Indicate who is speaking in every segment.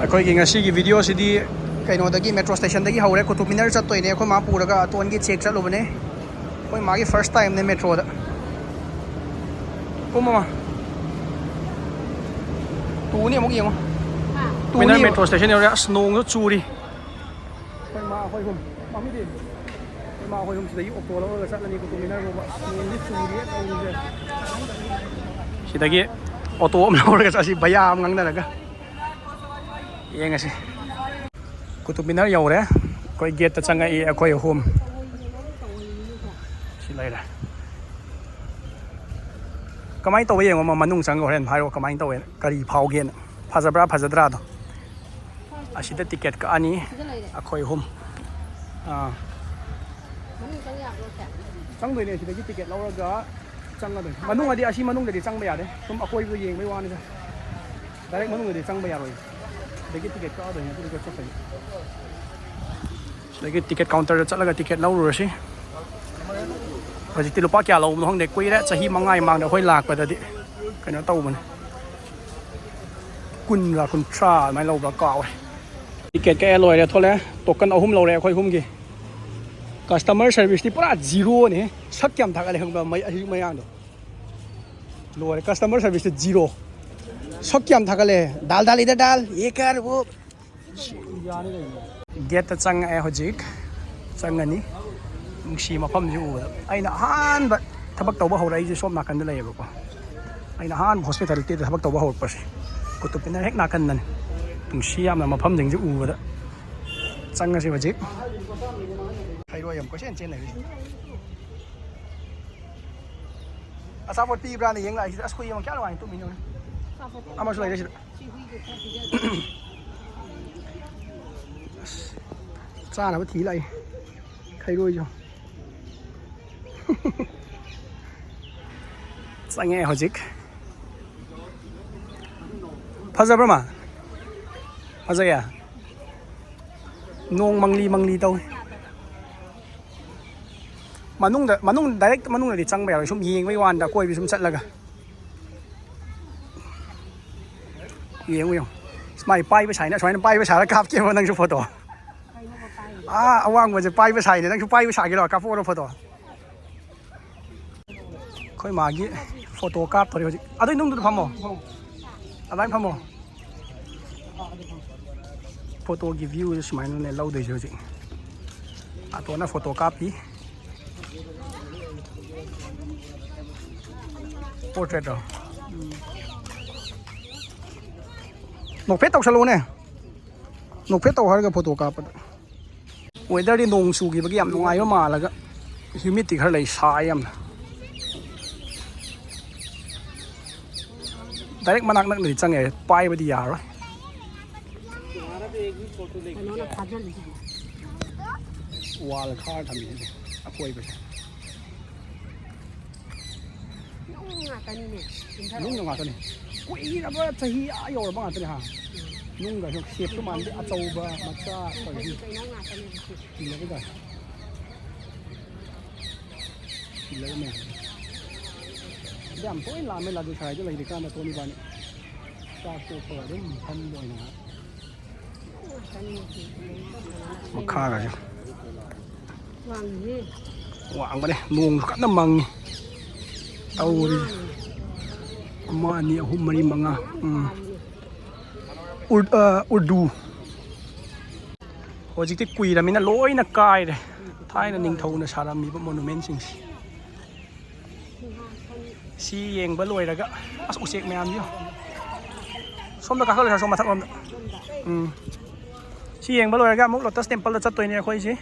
Speaker 1: ꯑꯩꯈꯣꯏꯒꯤ ꯉꯁꯤꯒꯤ ꯚꯤꯗꯤꯑꯣꯁꯤꯗꯤ ꯀꯩꯅꯣꯗꯒꯤ ꯃꯦꯇ꯭ꯔꯣ ꯁ꯭ꯇꯦꯁꯟꯗꯒꯤ ꯍꯧꯔꯦ ꯀꯨꯇꯨꯕ ꯃꯤꯅꯔ ꯆꯠꯇꯣꯏꯅꯦ ꯑꯩꯈꯣꯏ ꯃꯥ ꯄꯨꯔꯒ ꯑꯇꯣꯟꯒꯤ ꯆꯦꯛ ꯆꯠꯂꯨꯕꯅꯦ ꯑꯩꯈꯣꯏ ꯃꯥꯒꯤ ꯐꯥꯔꯁ ꯇꯥꯏꯝꯅꯦ ꯃꯦꯇ꯭ꯔꯣꯗ ꯀꯨꯝꯃꯃ ꯇꯨꯅꯤ ꯑꯃꯨꯛ ꯌꯦꯡꯉꯣ ꯃꯤꯅꯔ ꯃꯦꯇ꯭ꯔꯣ ꯁ꯭ꯇꯦꯁꯟ ꯌꯧꯔꯦ ꯑꯁ ꯅꯣꯡꯁꯨ ꯆꯨꯔꯤ ꯑꯩꯈꯣꯏ ꯃꯥ ꯑꯩꯈꯣꯏ ꯍꯨꯝ ꯃꯝꯃꯤꯗꯤ ꯑꯩꯈꯣꯏ ꯃꯥ ꯑꯩꯈꯣꯏ ꯍꯨꯝ ꯁꯤꯗꯒꯤ ꯑꯣꯛꯇꯣ ꯂꯧꯔꯒ ꯆꯠꯂꯅꯤ ꯀꯨꯇꯨꯕ ꯃꯤꯅꯔ ꯐꯥꯎꯕ ꯅꯣꯡꯁꯤ ꯆꯨꯔꯤꯌꯦ ꯇꯧꯔꯤꯁꯦ ꯁꯤꯗꯒꯤ ꯑꯣꯇꯣ ꯑꯃ ꯂꯧꯔꯒ ꯆꯠꯁꯤ ꯚꯩꯌꯥ ꯑꯃ ꯉꯥꯡꯅꯔꯒ ꯌꯦꯡꯉꯁꯤ ꯀꯨꯇꯨꯕ ꯃꯤꯅꯔ ꯌꯧꯔꯦ ꯑꯩꯈꯣꯏ ꯒꯦꯠꯇ ꯆꯪꯉꯛꯏ ꯑꯩꯈꯣꯏ ꯑꯍꯨꯝ ꯁꯤ ꯂꯩꯔꯦ ꯀꯃꯥꯏꯅ ꯇꯧꯕ ꯌꯦꯡꯉꯣ ꯃꯅꯨꯡ ꯆꯪꯉꯒ ꯍꯣꯔꯦꯟ ꯍꯥꯏꯔꯛꯑꯣ ꯀꯃꯥꯏꯅ ꯇꯧꯋꯦ ꯀꯔꯤ ꯐꯥꯎꯒꯦꯅ ꯐꯖꯕ꯭ꯔꯥ ꯐꯖꯗ꯭ꯔꯥꯗꯣ ꯑꯁꯤꯗ ꯇꯤꯀꯦꯠ ꯀꯛꯑꯅꯤ ꯑꯩꯈꯣꯏ ꯑꯍꯨꯝ ꯆꯪꯗꯣꯏꯅꯦ ꯁꯤꯗꯒꯤ ꯇꯤꯀꯦꯠ ꯂꯧꯔꯒ ꯆꯪꯒꯗꯣꯏꯅꯤ ꯃꯅꯨꯡꯗꯤ ꯑꯁꯤ ꯃꯅꯨꯡꯗꯗꯤ ꯆꯪꯕ ꯌꯥꯗꯦ ꯁꯨꯝ ꯑꯀꯣꯏꯕꯗ ꯌꯦꯡꯕꯩ ꯋꯥꯅꯤꯗ ꯗꯥꯏꯔꯦꯛ ꯃꯅꯨꯡꯗꯗꯤ ꯆꯪꯕ ꯌꯥꯔꯣꯏ ꯁꯤꯗꯒꯤ ꯇꯤꯀꯦꯠ ꯀꯛꯑꯗꯣꯏꯅꯤ ꯑꯗꯨꯒ ꯆꯠꯇꯣꯏꯅꯤ ꯁꯤꯗꯒꯤ ꯇꯤꯀꯦꯠ ꯀꯥꯎꯟꯇꯔꯗ ꯆꯠꯂꯒ ꯇꯤꯀꯦꯠ ꯂꯧꯔꯨꯔꯁꯤ ꯍꯧꯖꯤꯛꯇꯤ ꯂꯨꯄꯥ ꯀꯌꯥ ꯂꯧꯕꯅꯣ ꯈꯪꯗꯦ ꯀꯨꯏꯔꯦ ꯆꯍꯤ 5 ꯃꯃꯥꯡꯗ ꯑꯩꯈꯣꯏ ꯂꯥꯛꯄꯗꯗꯤ ꯀꯩꯅꯣ ꯇꯧꯕꯅꯦ 10 30 ꯑꯗꯨꯃꯥꯏꯅ ꯂꯧꯕ꯭ꯔꯥ ꯀꯥꯎꯔꯦ ꯇꯤꯀꯦꯠ ꯀꯛꯑꯦ ꯂꯣꯏꯔꯦ ꯊꯣꯛꯂꯛꯑꯦ ꯇꯣꯀꯟ 3 ꯂꯧꯔꯦ ꯑꯩꯈꯣꯏ ꯑꯍꯨꯝꯒꯤ ꯀꯁꯇꯃꯔ ꯁꯥꯔꯚꯤꯁꯇꯤ ꯄꯨꯔꯥ ꯖꯤꯔꯣꯅꯦ ꯁꯛ ꯀꯌꯥꯝ ꯊꯥꯒꯠꯂꯦ ꯈꯪꯕ꯭ꯔꯥ ꯑꯁꯤ ꯃꯌꯥꯝꯗꯣ ꯂꯣꯏꯔꯦ ꯀꯁꯇꯃꯔ ꯁꯥꯔꯚꯤꯁꯇꯤ ꯖꯤꯔꯣ ꯁꯛ ꯀꯌꯥꯝ ꯊꯥꯒꯠꯂꯦ ꯗꯥꯜ ꯗꯥꯜ ꯏꯗ ꯗꯥꯜ ꯌꯦ ꯀꯔ ꯋꯣ ꯒꯦꯠꯇ ꯆꯪꯉꯛꯑꯦ ꯍꯧꯖꯤꯛ ꯆꯪꯉꯅꯤ ꯅꯨꯡꯁꯤ ꯃꯐꯝꯁꯤ ꯎꯕꯗ ꯑꯩꯅ ꯑꯍꯥꯟꯕ ꯊꯕꯛ ꯇꯧꯕ ꯍꯧꯔꯛꯏꯁꯦ ꯁꯣꯝ ꯅꯥꯀꯟꯗ ꯂꯩꯌꯦꯕꯀꯣ ꯑꯩꯅ ꯑꯍꯥꯟꯕ ꯍꯣꯁꯄꯤꯇꯥꯂꯤꯇꯤꯗ ꯊꯕꯛ ꯇꯧꯕ ꯍꯧꯔꯛꯄꯁꯦ ꯀꯨꯇꯨꯕ ꯃꯤꯅꯔ ꯍꯦꯛ ꯅꯥꯀꯟꯗꯅꯤ ꯅꯨꯡꯁꯤ ꯌꯥꯝꯅ ꯃꯐꯝꯁꯤꯡꯁꯤ ꯎꯕꯗ ꯆꯪꯉꯁꯤ ꯍꯧꯖꯤꯛ ꯍꯩꯔꯣꯏ ꯌꯥꯝ ꯀꯣꯏꯆꯦꯟ ꯆꯦꯟꯅꯔꯤ ꯑꯆꯥꯄꯣꯠ ꯄꯤꯕ꯭ꯔꯥꯅ ꯌꯦꯡ ꯂꯥꯛꯏꯁꯤꯗ ꯑꯁ ꯍꯨꯏ ꯑꯃ ꯀꯌꯥ ꯅꯨꯡꯉꯥꯏꯅ ꯇꯨꯝꯃꯤꯅꯣ ꯑꯃꯁꯨ ꯂꯩꯔꯦ ꯁꯤꯗ ꯆꯥꯅꯕ ꯊꯤ ꯂꯥꯛꯏ ꯈꯩꯔꯣꯏꯁꯨ ꯆꯪꯉꯦ ꯍꯧꯖꯤꯛ ꯐꯖꯕ꯭ꯔꯥ ꯃꯥ ꯐꯖꯩꯌꯦ ꯅꯣꯡ ꯃꯪꯂꯤ ꯃꯪꯂꯤ ꯇꯧꯏ ꯃꯅꯨꯡ ꯗꯥꯏꯔꯦꯛ ꯃꯅꯨꯡꯗꯗꯤ ꯆꯪꯕ ꯌꯥꯔꯣꯏ ꯁꯨꯝ ꯌꯦꯡꯕꯩ ꯋꯥꯅꯤꯗ ꯀꯣꯏꯕ ꯁꯨꯝ ꯆꯠꯂꯒ ꯌꯦꯡꯉꯨ ꯌꯦꯡꯉꯨ ꯃꯥꯏ ꯄꯥꯏꯕ ꯁꯥꯏꯅ ꯁꯨꯃꯥꯏꯅ ꯄꯥꯏꯕ ꯁꯥꯔ ꯀꯥꯞꯀꯦꯕ ꯅꯪꯁꯨ ꯐꯣꯇꯣ ꯑꯋꯥꯡꯕꯁꯦ ꯄꯥꯏꯕ ꯁꯥꯏꯅꯦ ꯅꯪꯁꯨ ꯄꯥꯏꯕ ꯁꯥꯒꯦꯔꯣ ꯀꯥꯞꯄꯛꯑꯣꯔꯣ ꯐꯣꯇꯣ ꯑꯩꯈꯣꯏ ꯃꯥꯒꯤ ꯐꯣꯇꯣ ꯀꯥꯞꯇꯣꯔꯦ ꯍꯧꯖꯤꯛ ꯑꯗꯨꯏ ꯅꯨꯡꯗꯨꯗ ꯐꯝꯃꯣ ꯑꯗꯨꯃꯥꯏꯅ ꯐꯝꯃꯣ ꯐꯣꯇꯣꯒꯤ ꯚ꯭ꯌꯨꯁꯦ ꯁꯨꯃꯥꯏꯅꯅꯦ ꯂꯧꯗꯣꯏꯁꯦ ꯍꯧꯖꯤꯛ ꯑꯇꯣꯟꯅ ꯐꯣꯇꯣ ꯀꯥꯞꯄꯤ ꯄꯣꯔꯇ꯭ꯔꯦꯠꯇꯣ ꯅꯣꯛꯐꯦꯠ ꯇꯧꯁꯜꯂꯛꯎꯅꯦ ꯅꯣꯛꯐꯦꯠ ꯇꯧ ꯍꯥꯏꯔꯒ ꯐꯣꯇꯣ ꯀꯥꯞꯄꯗ ꯋꯦꯗꯔꯗꯤ ꯅꯣꯡ ꯆꯨꯈꯤꯕꯒꯤ ꯌꯥꯝ ꯅꯨꯡꯉꯥꯏꯕ ꯃꯥꯜꯂꯒ ꯍ꯭ꯌꯨꯃꯤꯗꯤꯇꯤ ꯈꯔ ꯂꯩ ꯁꯥꯏ ꯌꯥꯝꯅ ꯗꯥꯏꯔꯦꯛ ꯃꯅꯥꯛ ꯅꯛꯅꯗꯤ ꯆꯪꯉꯦ ꯄꯥꯏꯕꯗꯤ ꯌꯥꯔꯣꯏ ꯋꯥꯜ ꯈꯥꯔ ꯊꯝꯃꯤꯁꯦ ꯑꯀꯣꯏꯕꯁꯦ ꯅꯨꯡ ꯉꯥꯛꯇꯅꯤ ꯀꯨꯏꯔꯕ ꯆꯍꯤ ꯌꯧꯔꯕ ꯉꯥꯛꯇꯅꯤ ꯍꯥ ꯅꯨꯡꯒꯁꯨ ꯁꯦꯞꯁꯨ ꯃꯥꯟꯗꯦ ꯑꯆꯧꯕ ꯃꯆꯥ ꯄꯤꯂꯔꯒ ꯃꯌꯥꯝ ꯁꯤꯗ ꯌꯥꯝ ꯇꯣꯏꯅ ꯂꯥꯛꯑꯝꯃꯦ ꯂꯥꯗꯨ ꯁꯥꯏꯗ ꯂꯩꯔꯤꯀꯥꯟꯗ ꯇꯣꯅꯤꯕꯥꯅꯤ ꯆꯥꯛ ꯇꯣꯛꯄꯒ ꯑꯗꯨꯝ ꯐꯝꯕ ꯑꯣꯏꯅ ꯃꯈꯥꯒꯁꯨ ꯋꯥꯡꯕꯅꯦ ꯅꯣꯡꯁꯨ ꯀꯟꯅ ꯃꯪꯉꯤ ꯇꯧꯔꯤꯁꯦ 1 2 3 4 5 ꯎꯔꯗꯨ ꯍꯧꯖꯤꯛꯇꯤ ꯀꯨꯏꯔꯃꯤꯅ ꯂꯣꯏꯅ ꯀꯥꯏꯔꯦ ꯊꯥꯏꯅ ꯅꯤꯡꯊꯧꯅ ꯁꯥꯔꯝꯃꯤꯕ ꯃꯣꯅꯨꯃꯦꯟꯁꯤꯡꯁꯦ ꯁꯤ ꯌꯦꯡꯕ ꯂꯣꯏꯔꯒ ꯑꯁ ꯎꯆꯦꯛ ꯃꯌꯥꯝꯁꯤ요 ꯁꯣꯝꯗ ꯀꯥꯈꯠꯂꯁꯤ ꯁꯣꯝ ꯃꯊꯛꯂꯣꯝꯗ ꯁꯤ ꯌꯦꯡꯕ ꯂꯣꯏꯔꯒ ꯑꯃꯨꯛ ꯂꯣꯇꯁ ꯇꯦꯝꯄꯜꯗ ꯆꯠꯇꯣꯏꯅꯦ ꯑꯩꯈꯣꯏꯁꯤ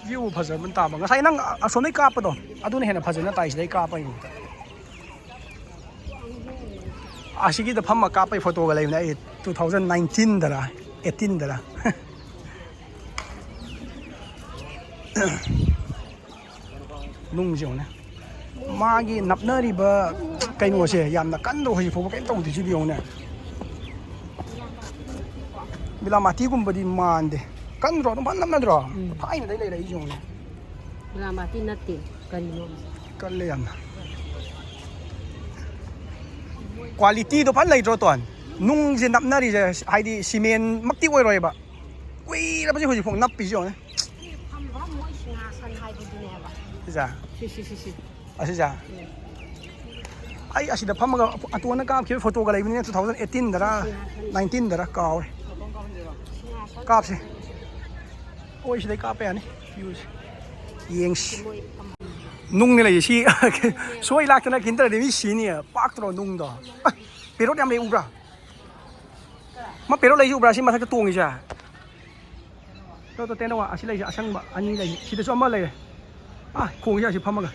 Speaker 1: ꯚ꯭ꯌꯨ ꯐꯖꯕ ꯇꯥꯕ ꯉꯁꯥꯏ ꯅꯪ ꯑꯁꯣꯝꯗꯩ ꯀꯥꯞꯄꯗꯣ ꯑꯗꯨꯅ ꯍꯦꯟꯅ ꯐꯖꯅ ꯇꯥꯏ ꯁꯤꯗꯩ ꯀꯥꯞꯄꯒꯤ ꯑꯁꯤꯒꯤꯗ ꯐꯝꯃ ꯀꯥꯞꯄꯩ ꯐꯣꯇꯣꯒ ꯂꯩꯕꯅꯦ ꯑꯩ 2019 18 ꯅꯨꯡꯁꯦ ꯌꯦꯡꯉꯨꯅꯦ ꯃꯥꯒꯤ ꯅꯞꯅꯔꯤꯕ ꯀꯩꯅꯣꯁꯦ ꯌꯥꯝꯅ ꯀꯟꯗ ꯍꯧꯖꯤꯛ ꯐꯥꯎꯕ ꯀꯩꯝ ꯇꯧꯗ꯭ꯔꯤꯁꯤꯗꯤ ꯌꯦꯡꯉꯨꯅꯦ ꯕꯤꯂꯥꯃꯥꯇꯤꯒꯨꯝꯕꯗꯤ ꯃꯥꯟꯗꯦ ꯀꯟꯗ꯭ꯔꯣ ꯑꯗꯨꯝ ꯐꯟ ꯅꯞꯅꯗ꯭ꯔꯣ ꯊꯥꯏꯅꯗꯩ ꯂꯩꯔꯛꯏꯁꯦ ꯌꯦꯡꯉꯨꯅꯦ
Speaker 2: ꯕꯤꯂꯥꯃꯥꯇꯤ ꯅꯠꯇꯦ ꯀꯔꯤꯅꯣ
Speaker 1: ꯀꯜꯂꯦ ꯌꯥꯝꯅ ꯀ꯭ꯋꯥꯂꯤꯇꯤꯗꯣ ꯐꯟ ꯂꯩꯇ꯭ꯔꯣ ꯇꯣꯟ ꯅꯨꯡꯁꯦ ꯅꯞꯅꯔꯤꯁꯦ ꯍꯥꯏꯗꯤ ꯁꯤꯃꯦꯟꯃꯛꯇꯤ ꯑꯣꯏꯔꯣꯏꯕ ꯀꯨꯏꯔꯕꯁꯤ ꯍꯧꯖꯤꯛ ꯐꯥꯎ ꯅꯞꯄꯤꯁꯤ ꯌꯦꯡꯉꯨꯅꯦ ꯁꯤꯖꯥ ꯑꯁꯤꯖꯥ ꯑꯩ ꯑꯁꯤꯗ ꯐꯝꯃꯒ ꯑꯇꯣꯟꯅ ꯀꯥꯞꯈꯤꯕ ꯐꯣꯇꯣꯒ ꯂꯩꯕꯅꯤꯅ 2018ꯗꯔ 19ꯗꯔ ꯀꯥꯎꯔꯦ ꯀꯥꯞꯁꯦ ꯍꯣꯏ ꯁꯤꯗꯩ ꯀꯥꯞꯄ ꯌꯥꯅꯤ ꯚ꯭ꯌꯨꯁꯦ ꯌꯦꯡꯁꯤ ꯅꯨꯡꯅ ꯂꯩꯌꯦ ꯁꯤ ꯁꯣꯏ ꯂꯥꯛꯇꯅ ꯈꯤꯟꯇꯔꯗꯤ ꯃꯤ ꯁꯤꯅꯤ ꯄꯥꯛꯇ꯭ꯔꯣ ꯅꯨꯡꯗꯣ ꯄꯦꯔꯣꯠ ꯌꯥꯝ ꯂꯩ ꯎꯕ꯭ꯔꯥ ꯃꯥ ꯄꯦꯔꯣꯠ ꯂꯩꯁꯤ ꯎꯕ꯭ꯔꯥ ꯁꯤ ꯃꯊꯛꯇ ꯇꯣꯡꯉꯤꯁꯦ ꯇꯦꯟꯅꯋꯥ ꯑꯁꯤ ꯂꯩꯁꯦ ꯑꯁꯪꯕ ꯑꯅꯤ ꯂꯩꯁꯦ ꯁꯤꯗꯁꯨ ꯑꯃ ꯂꯩꯔꯦ ꯈꯣꯡꯁꯦ ꯑꯁꯤ ꯐꯝꯃꯒ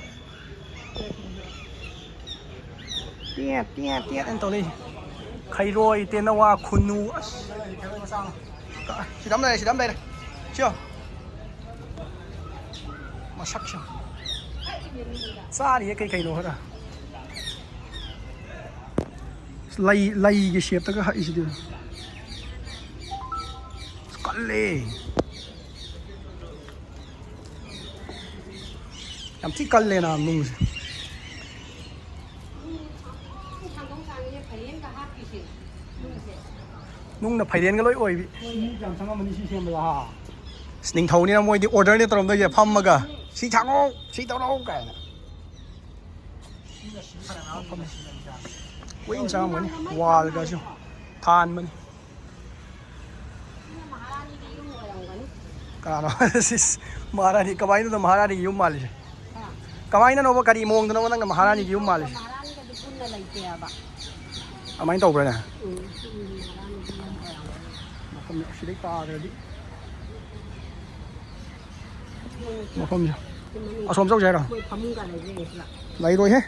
Speaker 1: ꯇꯦꯠ ꯑꯅ ꯇꯧꯔꯛꯏꯁꯦ ꯈꯩꯔꯣꯏ ꯇꯦꯟꯅꯋꯥ ꯈꯨꯟꯅꯨ ꯑꯁ ꯁꯤꯗ ꯑꯃ ꯂꯩꯔꯦ ꯁꯤꯌꯣ ꯃꯁꯛꯁꯦ ꯆꯥꯔꯤꯌꯦ ꯀꯩꯅꯣ ꯈꯔ ꯂꯩꯒꯤ ꯁꯦꯞꯇꯒ ꯍꯛꯏꯁꯤꯗꯤ ꯀꯜꯂꯦ ꯌꯥꯝ ꯊꯤ ꯀꯜꯂꯦꯅ ꯅꯨꯡꯁꯦ ꯅꯨꯡꯅ ꯐꯩꯔꯦꯟꯒ ꯂꯣꯏ ꯑꯣꯏꯕꯤ ꯌꯥꯝ ꯆꯪꯉꯝꯃꯅꯤ ꯁꯤ ꯁꯦꯝꯕꯗ ꯅꯤꯡꯊꯧꯅꯤꯅ ꯃꯣꯏꯗꯤ ꯑꯣꯔꯗꯔꯅꯤ ꯇꯧꯔꯝꯗꯣꯏꯁꯦ ꯐꯝꯃꯒ ꯁꯤ ꯊꯥꯡꯉꯣ ꯁꯤ ꯇꯧꯔꯛꯑꯣ ꯀꯥꯏꯅ ꯀꯨꯏꯅ ꯆꯪꯉꯝꯒꯅꯤ ꯋꯥꯜꯒꯁꯨ ꯊꯥꯟꯕꯅꯤ ꯀꯅꯥꯅꯣ ꯃꯍꯥꯔꯥꯅꯤ ꯀꯃꯥꯏꯅꯅꯣ ꯃꯍꯥꯔꯥꯅꯤꯒꯤ ꯌꯨꯝ ꯃꯥꯜꯂꯤꯁꯦ ꯀꯃꯥꯏꯅꯅꯣꯕ ꯀꯔꯤ ꯃꯑꯣꯡꯗꯅꯣꯕ ꯅꯪꯅ ꯃꯍꯥꯔꯥꯅꯤꯒꯤ ꯌꯨꯝ ꯃꯥꯜꯂꯤꯁꯦ ꯑꯗꯨꯃꯥꯏꯅ ꯇꯧꯕ꯭ꯔꯅꯦ ꯃꯐꯝ ꯑꯁꯤꯗꯩ ꯇꯥꯈ꯭ꯔꯗꯤ ꯃꯐꯝꯁꯦ ꯑꯁꯣꯝ ꯆꯧꯁꯦ ꯍꯥꯏꯔꯣ ꯂꯩꯔꯣꯏꯍꯦ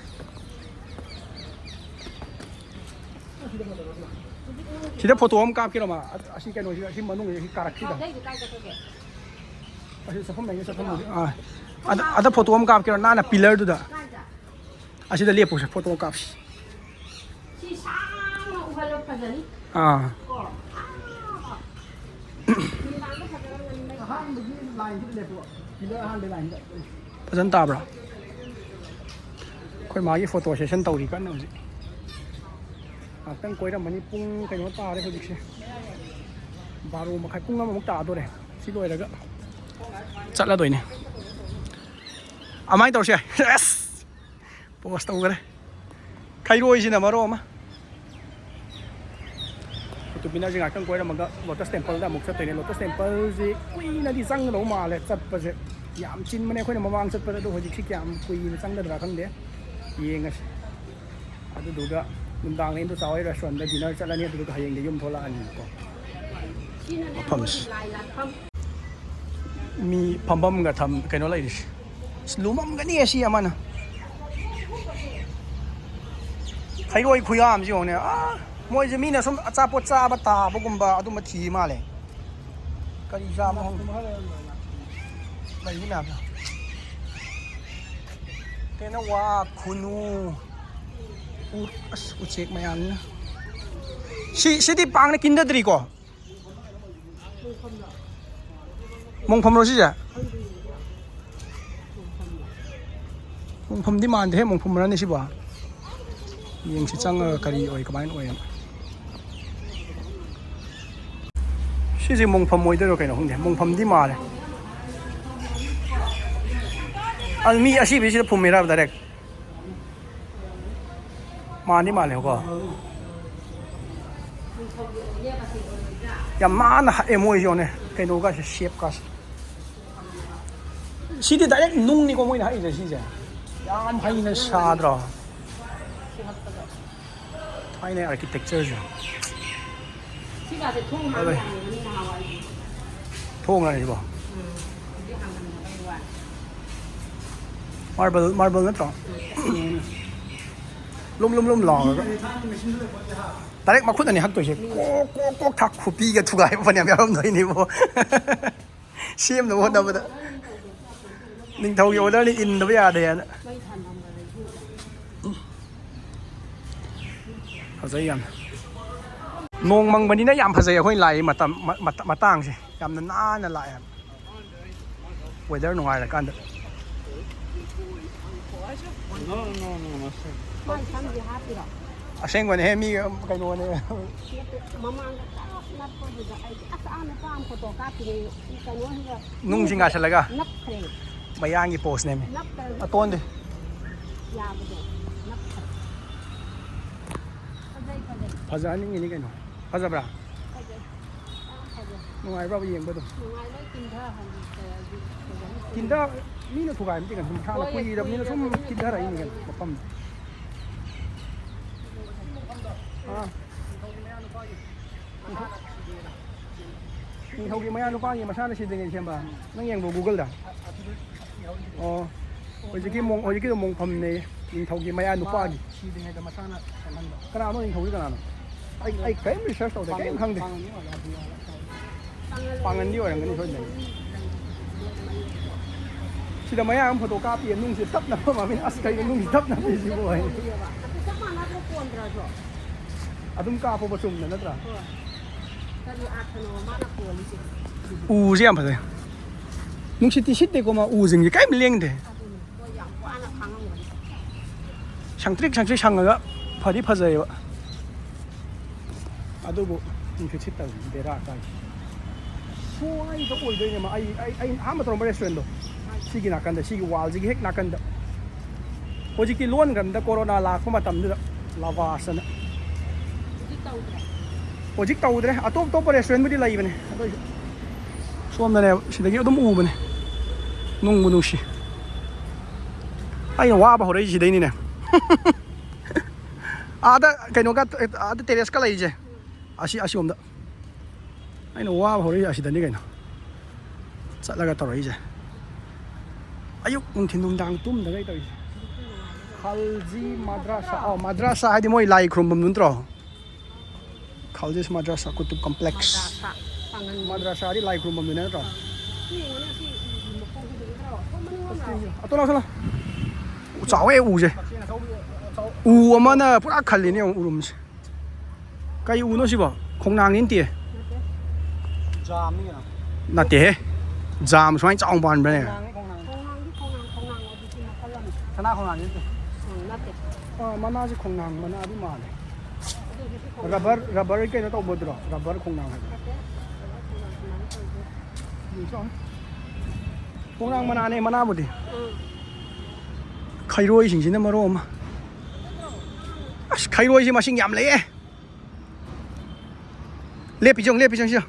Speaker 1: ꯁꯤꯗ ꯐꯣꯇꯣ ꯑꯃ ꯀꯥꯞꯀꯦꯔꯣ ꯃꯥ ꯑꯁꯤ ꯀꯩꯅꯣꯁꯤ ꯑꯁꯤ ꯃꯅꯨꯡꯁꯤ ꯑꯁꯤ ꯀꯥꯔꯛꯁꯤꯗ ꯑꯁꯤ ꯆꯠꯐꯝ ꯂꯩꯅꯤ ꯆꯠꯐꯝ ꯑꯗ ꯐꯣꯇꯣ ꯑꯃ ꯀꯥꯞꯀꯦꯔꯣ ꯅꯥꯟꯅ ꯄꯤꯂꯔꯗꯨꯗ ꯑꯁꯤꯗ ꯂꯦꯞꯄꯨꯁꯦ ꯐꯣꯇꯣ ꯀꯥꯞꯁꯤ ꯐꯖꯅ ꯇꯥꯕ꯭ꯔꯥ ꯑꯩꯈꯣꯏ ꯃꯥꯒꯤ ꯐꯣꯇꯣ ꯁꯦꯁꯟ ꯇꯧꯔꯤ ꯀꯟꯅ ꯍꯧꯖꯤꯛ ꯉꯥꯛꯇꯪ ꯀꯣꯏꯔꯝꯕꯅꯤ ꯄꯨꯡ ꯀꯩꯅꯣ ꯇꯥꯔꯦ ꯍꯧꯖꯤꯛꯁꯦ 12:30 ꯄꯨꯡ ꯑꯃꯃꯨꯛ ꯇꯥꯗꯣꯔꯦ ꯁꯤ ꯂꯣꯏꯔꯒ ꯆꯠꯂꯗꯣꯏꯅꯦ ꯑꯗꯨꯃꯥꯏꯅ ꯇꯧꯔꯁꯦ ꯑꯁ ꯄꯣꯁ ꯇꯧꯈ꯭ꯔꯦ ꯈꯩꯔꯣꯏꯁꯤꯅ ꯃꯔꯣ ꯑꯃ ꯀꯨꯇꯨꯕ ꯉꯥꯛꯇꯪ ꯀꯣꯏꯔꯝꯃꯒ ꯂꯣꯇꯁ ꯇꯦꯝꯄꯜꯗ ꯑꯃꯨꯛ ꯆꯠꯇꯣꯏꯅꯦ ꯂꯣꯇꯁ ꯇꯦꯝꯄꯜꯁꯤ ꯀꯨꯏꯅꯗꯤ ꯆꯪꯒꯗꯧ ꯃꯥꯜꯂꯦ ꯆꯠꯄꯁꯦ ꯌꯥꯝ ꯆꯤꯟꯕꯅꯦ ꯑꯩꯈꯣꯏꯅ ꯃꯃꯥꯡ ꯆꯠꯄꯗ ꯑꯗꯣ ꯍꯧꯖꯤꯛꯁꯤ ꯀꯌꯥꯝ ꯀꯨꯏꯅ ꯆꯪꯒꯗ꯭ꯔꯥ ꯈꯪꯗꯦ ꯌꯦꯡꯉꯁꯤ ꯑꯗꯨꯗꯨꯒ ꯅꯨꯡꯗꯥꯡ ꯏꯟꯗꯣ ꯆꯥꯎꯋꯥꯏ ꯔꯦꯁꯇꯨꯔꯦꯟꯗ ꯗꯤꯅꯔ ꯆꯠꯂꯅꯤ ꯑꯗꯨꯗꯨꯒ ꯍꯌꯦꯡꯗꯤ ꯌꯨꯝ ꯊꯣꯛꯂꯛꯑꯅꯤꯀꯣ ꯃꯐꯝꯁꯤ ꯃꯤ ꯐꯝꯐꯝꯒ ꯀꯩꯅꯣ ꯂꯩꯔꯤꯁꯦ ꯂꯨꯃꯝꯒꯅꯤ ꯑꯁꯤ ꯑꯃꯅ ꯈꯩꯔꯣꯏ ꯈꯨꯌꯥꯝꯁꯤ ꯌꯦꯡꯉꯨꯅꯦ ꯃꯣꯏꯁꯦ ꯃꯤꯅ ꯁꯨꯝ ꯑꯆꯥꯄꯣꯠ ꯆꯥꯕ ꯇꯥꯕꯒꯨꯝꯕ ꯑꯗꯨꯝꯕ ꯊꯤ ꯃꯥꯜꯂꯦ ꯀꯔꯤ ꯆꯥꯕ ꯂꯩꯕ ꯃꯌꯥꯝꯁꯦ ꯇꯦꯟꯅꯋꯥ ꯈꯨꯅꯨ ꯑꯁ ꯎꯆꯦꯛ ꯃꯌꯥꯝꯅꯤꯅ ꯁꯤꯗꯤ ꯄꯥꯡꯅ ꯀꯤꯟꯗꯗ꯭ꯔꯤꯀꯣ ꯃꯣꯡꯐꯝꯔꯣ ꯁꯤꯁꯦ ꯃꯣꯡꯐꯝꯗꯤ ꯃꯥꯟꯗꯦꯍꯦ ꯃꯣꯡꯐꯝꯔꯅꯤ ꯁꯤꯕꯣ ꯌꯦꯡꯁꯤ ꯆꯪꯉꯒ ꯀꯔꯤ ꯑꯣꯏ ꯀꯃꯥꯏꯅ ꯑꯣꯏꯅ ꯁꯤꯁꯦ ꯃꯣꯡꯐꯝ ꯑꯣꯏꯗꯣꯏꯔꯣ ꯀꯩꯅꯣ ꯈꯪꯗꯦ ꯃꯣꯡꯐꯝꯗꯤ ꯃꯥꯜꯂꯦ ꯑꯗꯨ ꯃꯤ ꯑꯁꯤꯕꯁꯤꯗ ꯐꯨꯝꯃꯤꯔꯕ ꯗꯥꯏꯔꯦꯛ ꯃꯥꯟꯗꯤ ꯃꯥꯜꯂꯦꯀꯣ ꯌꯥꯝ ꯅꯥꯟꯅ ꯍꯛꯑꯦ ꯃꯣꯏꯁꯦ ꯌꯦꯡꯉꯨꯅꯦ ꯀꯩꯅꯣꯒꯁꯦ ꯁꯦꯞꯀꯥꯁꯦ ꯁꯤꯗꯤ ꯗꯥꯏꯔꯦꯛ ꯅꯨꯡꯅꯤꯀꯣ ꯃꯣꯏꯅ ꯍꯛꯏꯁꯦ ꯁꯤꯁꯦ ꯌꯥꯝ ꯍꯩꯅ ꯁꯥꯗ꯭ꯔꯣ ꯊꯥꯏꯅ ꯑꯥꯔꯀꯤꯇꯦꯛꯆꯔꯁꯦ ꯊꯣꯡꯉꯔ ꯁꯤꯕꯣ ꯃꯥꯔꯕꯜ ꯅꯠꯇ꯭ꯔꯣ ꯂꯨꯝ ꯂꯥꯎꯔꯒ ꯗꯥꯏꯔꯦꯛ ꯃꯈꯨꯠꯅꯅꯤ ꯍꯛꯇꯣꯏꯁꯦ ꯀꯣꯛ ꯊꯥꯛ ꯈꯨꯄꯤꯒ ꯊꯨꯒꯥꯏꯕ ꯐꯅꯌꯥꯝ ꯌꯥꯎꯔꯝꯗꯣꯏꯅꯦꯕꯣ ꯁꯦꯝꯅꯕ ꯍꯣꯠꯅꯕꯗ ꯅꯤꯡꯊꯧꯒꯤ ꯑꯣꯔꯗꯔꯅꯤ ꯏꯟꯗꯕ ꯌꯥꯗꯦꯅ ꯐꯖꯩ ꯌꯥꯝꯅ ꯅꯣꯡ ꯃꯪꯕꯅꯤꯅ ꯌꯥꯝ ꯐꯖꯩ ꯑꯩꯈꯣꯏ ꯂꯥꯛꯏ ꯃꯇꯥꯡꯁꯦ ꯌꯥꯝꯅ ꯅꯥꯟꯅ ꯂꯥꯛꯑꯦ ꯋꯦꯗꯔ ꯅꯨꯡꯉꯥꯏꯔꯀꯥꯟꯗ ꯑꯁꯦꯡꯕꯅꯦ ꯍꯦ ꯃꯤ ꯀꯩꯅꯣꯅꯦ
Speaker 2: ꯃꯃꯥꯡꯗ ꯅꯞꯄꯗꯨꯗ ꯑꯩꯗꯤ ꯑꯁ ꯅꯨꯄꯥ ꯑꯃ ꯐꯣꯇꯣ ꯀꯥꯞꯄꯤꯔꯦ ꯀꯩꯅꯣꯁꯤꯗ
Speaker 1: ꯅꯨꯡꯁꯤ ꯉꯥꯁꯜꯂꯒ
Speaker 2: ꯅꯞꯈ꯭ꯔꯦ
Speaker 1: ꯃꯌꯥꯡꯒꯤ ꯄꯣꯁꯅꯦꯃꯤ
Speaker 2: ꯅꯞꯈ꯭ꯔꯦ
Speaker 1: ꯑꯇꯣꯟꯗꯤ
Speaker 2: ꯌꯥꯕꯗꯣ ꯅꯞꯈ꯭ꯔꯦ ꯐꯖꯩ
Speaker 1: ꯐꯖꯍꯟꯅꯤꯡꯉꯤꯅꯤ ꯀꯩꯅꯣ ꯐꯖꯕ꯭ꯔꯥ
Speaker 2: ꯐꯖꯩ ꯌꯥꯝ ꯐꯖꯩ
Speaker 1: ꯅꯨꯡꯉꯥꯏꯕ꯭ꯔꯥꯕ ꯌꯦꯡꯕꯗꯣ
Speaker 2: ꯅꯨꯡꯉꯥꯏ ꯂꯣꯏ ꯀꯤꯟꯊꯍꯜꯂꯤ
Speaker 1: ꯀꯤꯟꯗ ꯃꯤꯅ ꯊꯨꯒꯥꯏꯕꯗꯤ ꯀꯩꯅꯣ ꯃꯁꯥꯅ ꯀꯨꯏꯔꯕꯅꯤꯅ ꯁꯨꯝ ꯀꯤꯟꯊꯔꯛꯏꯅꯤ ꯀꯩꯅꯣ ꯃꯐꯝꯗꯣ ꯅꯤꯡꯊꯧꯒꯤ ꯃꯌꯥ ꯅꯨꯄꯥꯒꯤ ꯃꯁꯥꯅ ꯁꯤꯗ꯭ꯔꯤꯉꯩ ꯁꯦꯝꯕ ꯅꯪ ꯌꯦꯡꯕ꯭ꯔꯣ ꯒꯨꯒꯜꯗ ꯑꯣ ꯍꯧꯖꯤꯛꯀꯤꯗꯣ ꯃꯣꯡꯐꯝꯅꯦ ꯅꯤꯡꯊꯧꯒꯤ ꯃꯌꯥ ꯅꯨꯄꯥꯒꯤ ꯁꯤꯗ꯭ꯔꯤꯉꯩꯗ ꯃꯁꯥꯅ ꯁꯦꯝꯍꯟꯕ ꯀꯅꯥꯅꯣ ꯅꯤꯡꯊꯧꯁꯤ ꯀꯅꯥꯅꯣ ꯑꯩ ꯀꯔꯤꯝ ꯔꯤꯁꯔꯁ ꯇꯧꯗꯦ ꯀꯔꯤꯝ ꯈꯪꯗꯦ ꯄꯥꯡꯒꯟꯗꯤ ꯑꯣꯏꯔꯝꯒꯅꯤ ꯁꯣꯏꯗꯅ sida mayang photo copy nung si tap na mami as kay nung tap na busy boy adum ka po basum na natra u siya pa nung si tisit ko ma u jing kai leng de 상트릭 상가 파디 파자요 아도고 이렇게 쳤다 내라 까 소아이 더 보이더니 마 아이 아무 더 레스토랑도 시기 나간다 시기 wal지기 핵 나간다 호지기 론 간다 코로나 라고 마탐다 라바스나 호직 타우드레 아토 토퍼 레스토랑 부디 라이브네 소음나네 시다기 어둠 우브네 농무 농시 아이 와바 호레 시데니네 ada kainoga ada teres ka lai je asi omda aino wa hori asi dani kaino chatlaga torai je ayuk ungthin nungdang tum da gai toi khalji madrasa hadi moi lai khrumbam nuntro khalji madrasa kutub complex madrasa ri lai khrumbam ne tro atona sala chawe u je u amana pura khali ne urum se kai u no siba khongnang nin tie jam ni na te jam swai chaung ban ba ne sana khongnang ni mana ji khongnang mana abi ma ne rubber ke na to bodro rubber khongnang khongnang mana ne mana budi khairoi sing sin na maro ma 카이로이 지 마신 얌래 레피정 시야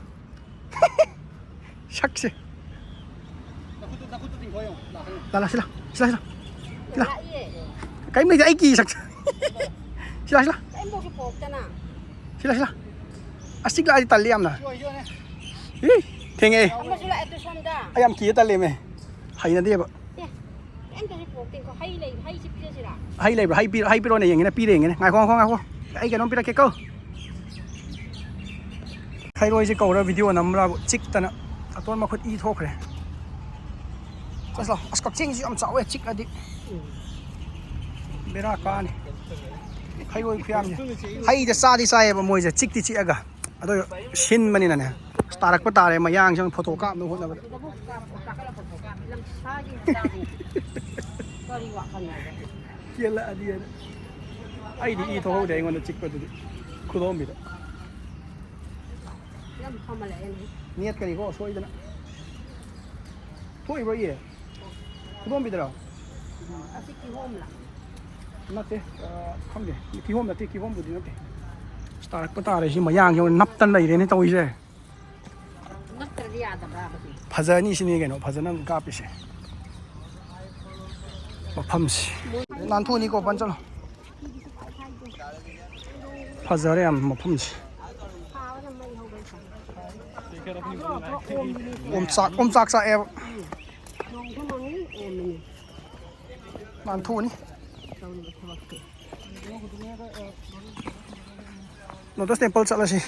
Speaker 1: 샥세 라라 실라 cái mấy cái kỳ sặc 실라 아식 라지 달리암 나 이 탱에 아얌 기에 달리메 하이나데 봐 hay này hay piro nàyอย่างงี้นะปีเองงี้นะไงของไอ้แกน้องปีละแกก็ใครรวยจะเก่าแล้ววิดีโอนำเราจิกแต่นะต้นมาคุดอีโทกเลยก็สละสกัดเชิงสิอันเจ้าเอจิกอดีเบราการนี่ใครรวยพยายามเนี่ยให้จะซาดีไซน์แบบมวยจะจิกที่จิกอะกะอะตัวชินมันนี่นะเนี่ยสตาร์กปตาเลยมาย่างช่างโฟโต้กราฟนู่นนั่นเกี่ยละดีนะไอ้ดีอีโทเขาเดี๋ยวมันจะจิกไปดูดิคุณโดนบิดเนี่ยกันอีกก็ช่วยกันนะช่วยไปยี่คุณโดนบิดเหรอนั่นเต้คำเดียวกี่ห้องนั่นเต้กี่ห้องบุตรนั่นเต้สตาร์กปตาเลยสิมาย่างยังนับตันเลยเนี่ยตัวอีเจ้พัฒนี่สินี่กันเนาะพัฒนั่งกาปิเช่마팜시 난토니 거 반절 파자레 암 마팜시 옴짝사 에 난토니 로터스 템플 ꯆꯠꯂꯁꯤ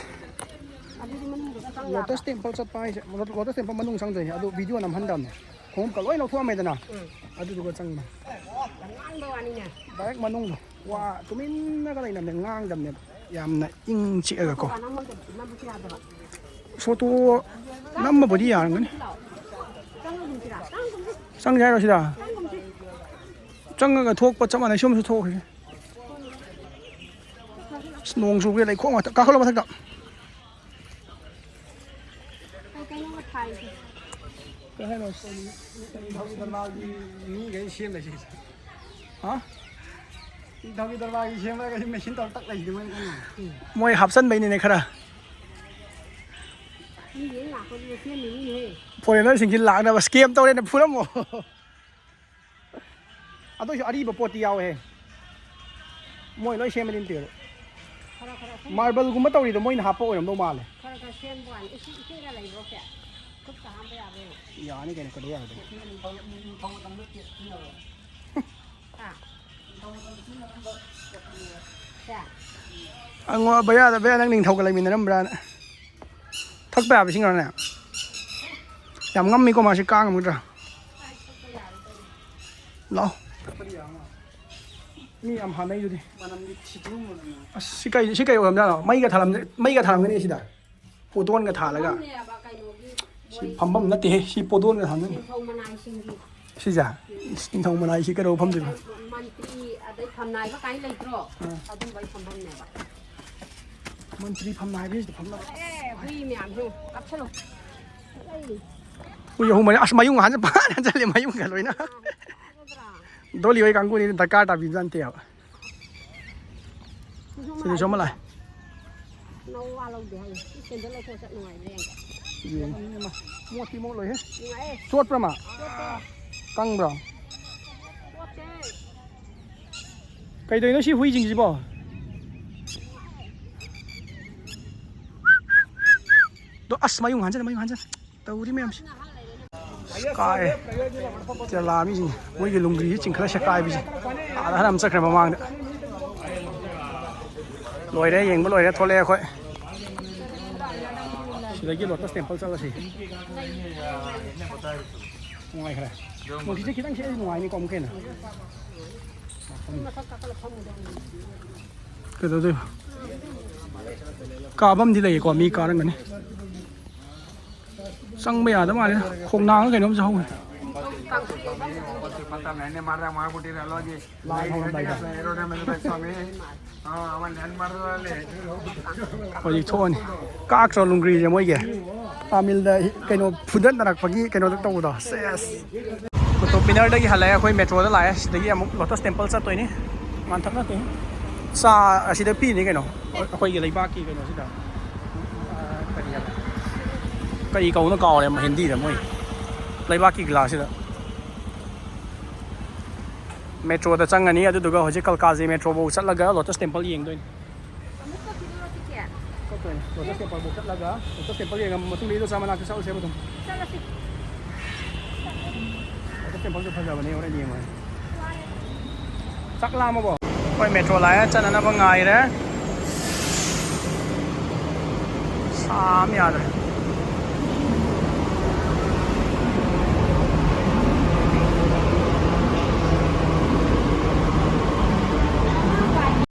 Speaker 1: 로터스 템플 ꯆꯠꯄ ꯍꯥꯏꯁꯦ 로터스 템플 ꯃꯅꯨꯡ ꯆꯪꯗꯣꯏꯅꯦ ꯑꯗꯨ video ꯅꯝꯍꯟꯗꯕꯅꯦ ꯈꯣꯡꯎꯞꯀ ꯂꯣꯏ ꯂꯧꯊꯣꯛꯑꯝꯃꯦꯗꯅ ꯑꯗꯨꯗꯨꯒ ꯆꯪꯕ direct ꯃꯅꯨꯡꯗꯣ ꯋꯥ ꯇꯨꯃꯤꯟꯅꯒ ꯂꯩꯅꯕꯅꯦ ꯉꯥꯡꯗꯕꯅꯦꯕ ꯌꯥꯝꯅ ꯏꯪ ꯆꯤꯛꯑꯒ ꯀꯣ ꯐꯣꯇꯣ ꯅꯝꯃꯕꯨꯗꯤ ꯌꯥꯔꯝꯒꯅꯤ ꯆꯪꯁꯦ ꯍꯥꯏꯔꯣ ꯁꯤꯗ ꯆꯪꯉꯒ ꯊꯣꯛꯄ ꯆꯞ ꯃꯥꯟꯅꯩ ꯁꯣꯝꯁꯨ ꯊꯣꯛꯈ꯭ꯔꯦ นงสูบอะไรโค้งมาก้าวเข้าลงมาทักดอก
Speaker 2: ไอ้ไก่น้องมาไทย
Speaker 1: ก็ให้เราส่งทางดารานี่ไงเชียงเลยสิฮะทางดาราเชียงแล้วก็ไม่ชินตอนตักเลยดีมั้งมวยหับสั้นไปนี่ในขณะ
Speaker 2: นี่เองอ่ะคนเชียงนี่เฮ้
Speaker 1: พอเห็นแล้วสิ่งที่หลังนะว่าสเกมตัวนี้นะพูดแล้วหมดเอาตัวอารีบปวดเดียวเองมวยร้อยเชียงไม่ได้เตือนมาร์เบลกูไม่ต้องรีดมวยหาโป้ยน้ำตัวมาเลย
Speaker 2: เขาก็เชียงบ้านอีกที่อะไรบ้างแกทุกสามไปอ่ะเว้ย
Speaker 1: อย่านี่แกนี่ก็ได้เลย
Speaker 2: อ่ะจ้ะ
Speaker 1: อังว่าใบยาแต่ใบยานั่งนิ่งเท่ากันเลยมีน้ำบรานทักแบบไปชิงกันเนี่ยยำงั้มมีก็มาชิก้างมึงจ้ะเนาะนี่อัมพันธ์ได้ดูดิชิไก่อมจ้ะเนาะไม่กระทำกันนี่สิดาปูต้นกระถาแล้วก็พัมบัมนัดตีชิปูต้นกระทำนั่น
Speaker 2: ทองมานายชิงดี
Speaker 1: สิจ้ะสิงทองมานายชิกระโดดพัมดิ
Speaker 2: มันตีอะไรทำนายก็ไกลเลยกรอกเอาต้องไปทำบ้านเนี่ยบ้าง
Speaker 1: มันตรีพัมนายพี่พัมนาย
Speaker 2: เอ้พี่เมียมอยู่กับฉันหรอเอ้ย
Speaker 1: กูยังคงไม่อาสมายุ่งหันจะป้าหันจะเลี้ยมายุ่งกันเลยนะโดนเลี้ยไอ้กังกูนี่ตะการตาบินจันเตียวจะชมอะไร
Speaker 2: เราว่าเราเดี๋ยวที่เป็นเราโทรศัพท์หน่อยแรง
Speaker 1: ยิงมามัวที่มัวเลยฮะ
Speaker 2: ยังไง
Speaker 1: สวดประมากังบรองไก่ตัวนี้ชื่อหุยจริงสิบ่ตัวอัสมายุ่งหันจะมายุ่งหันจะตัวที่ไม่ยอมสกายจะลามิจริงวุ้ยลุงกรีจริงคลาสกายบิจอะไรทำสักครั้งมามั่งเด้อลอยได้ยังไม่ลอยได้ทอเล่ค่อยสิได้กี่รถตัดสเต็มเปิลซะละสิง่ายขนาดบางทีจะคิดตั้งเชื่อหน่วยนี่ก็ไม่เก่งนะก็ตัวกาบัมที่เลยกว่ามีการนั่นกันนี่สั่งไม่อาแต่มาเลยคงนางก็แค่น้ำเจ้าเลยพอดีโชว์นี่ก็อักษรลุงกรีจะมวยแก่อามิลได้แค่โน้พูดนั่นนักพอดีแค่โน้ต้องตัวเซสกุตบินเนอร์ได้กี่ฮัลโหลคุยเมโทรได้หลายได้กี่มุกลอตสเต็มเปิลซะตัวนี้มันทั้งนั้นตัวนี้ซาอาศิเดปีนี่แค่โน้คุยกี่ไรบ้ากี่แค่โน้สิดาก็อีกเอาหน้าเก่าเลยมาเห็นดีแต่มวยไรบ้ากี่กลาสิละเมโทรแต่จังอันนี้ดูก็หัวใจกัลกาซีเมโทรบุกชัดละก็ลอตสเต็มเปิลยิงด้วยก็ตัวนี้ลอตสเต็มเปิลบุกชัดละก็ลอตสเต็มเปิลยิงมาทุ่งนี้ตัวสามัญคือเสาเสียมาทุ่งลอตสเต็มเปิลจะพัฒนาวันนี้วันนี้มั้ยสักลามาบอกไปเมโทรไลน์จันนั้นเป็นไงเนี่ย3 อย่างเลย